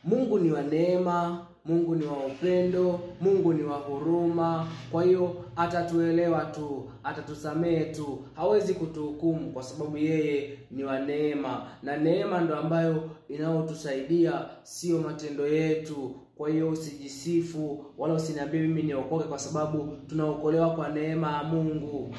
Mungu ni wa neema, Mungu ni wa upendo, Mungu ni wa huruma. Kwa hiyo atatuelewa tu, atatusamehe tu, hawezi kutuhukumu kwa sababu yeye ni wa neema, na neema ndo ambayo inayotusaidia, sio matendo yetu. Kwa hiyo usijisifu wala usiniambie mimi niokoke kwa sababu tunaokolewa kwa neema ya Mungu.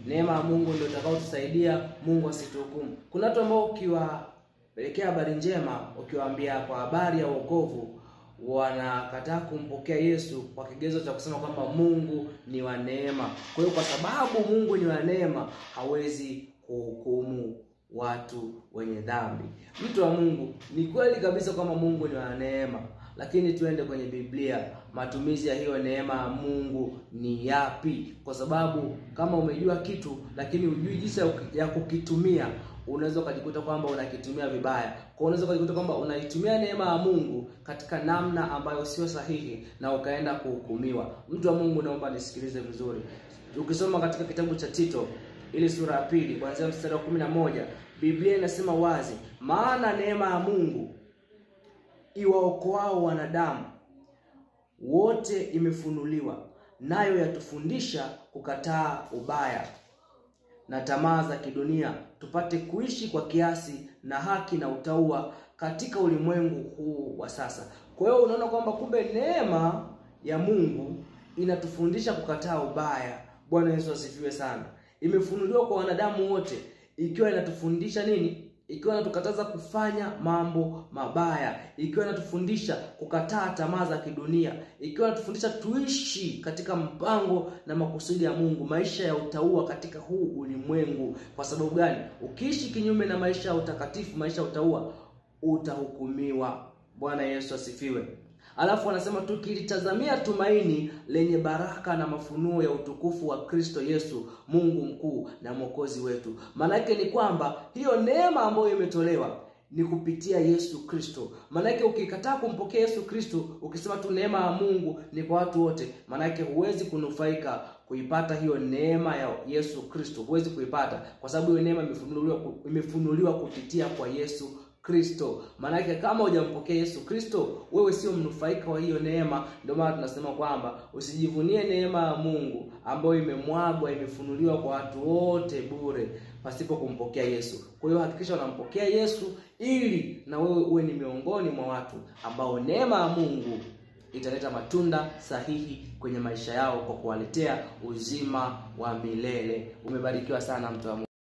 Neema ya Mungu ndio itakayotusaidia, Mungu asituhukumu. Kuna watu ambao ukiwapelekea habari njema, ukiwaambia kwa habari ya wokovu, wanakataa kumpokea Yesu kwa kigezo cha kusema kwamba Mungu ni wa neema. Kwa hiyo kwa sababu Mungu ni wa neema, hawezi kuhukumu watu wenye dhambi. Mtu wa Mungu, ni kweli kabisa kwamba Mungu ni wa neema, lakini tuende kwenye Biblia, matumizi ya hiyo neema ya Mungu ni yapi? Kwa sababu kama umejua kitu lakini hujui jinsi ya kukitumia, unaweza kujikuta kwamba unakitumia vibaya. Kwa unaweza kujikuta kwamba unaitumia neema ya Mungu katika namna ambayo sio sahihi na ukaenda kuhukumiwa. Mtu wa Mungu, naomba nisikilize vizuri. Ukisoma katika kitabu cha Tito ile sura ya 2 kuanzia mstari wa 11, Biblia inasema wazi, maana neema ya Mungu iwaokoao wanadamu wote imefunuliwa, nayo yatufundisha kukataa ubaya na tamaa za kidunia, tupate kuishi kwa kiasi na haki na utauwa katika ulimwengu huu wa sasa. Kwa hiyo unaona kwamba kumbe neema ya Mungu inatufundisha kukataa ubaya. Bwana Yesu asifiwe sana. Imefunuliwa kwa wanadamu wote, ikiwa inatufundisha nini? Ikiwa inatukataza kufanya mambo mabaya, ikiwa inatufundisha kukataa tamaa za kidunia, ikiwa inatufundisha tuishi katika mpango na makusudi ya Mungu, maisha ya utauwa katika huu ulimwengu. Kwa sababu gani? Ukiishi kinyume na maisha ya utakatifu, maisha ya utauwa, utahukumiwa. Bwana Yesu asifiwe. Alafu anasema tukilitazamia tumaini lenye baraka na mafunuo ya utukufu wa Kristo Yesu, Mungu mkuu na mwokozi wetu. Maana yake ni kwamba hiyo neema ambayo imetolewa ni kupitia Yesu Kristo. Maana yake ukikataa kumpokea Yesu Kristo, ukisema tu neema ya Mungu ni kwa watu wote, maana yake huwezi kunufaika kuipata hiyo neema ya Yesu Kristo. Huwezi kuipata kwa sababu hiyo neema imefunuliwa kupitia kwa Yesu Kristo. Maana yake kama hujampokea Yesu Kristo, wewe sio mnufaika wa hiyo neema. Ndio maana tunasema kwamba usijivunie neema ya Mungu ambayo imemwagwa, imefunuliwa kwa watu wote bure pasipo kumpokea Yesu. Kwa hiyo hakikisha unampokea Yesu ili na wewe uwe ni miongoni mwa watu ambao neema ya Mungu italeta matunda sahihi kwenye maisha yao kwa kuwaletea uzima wa milele. Umebarikiwa sana mtu wa Mungu.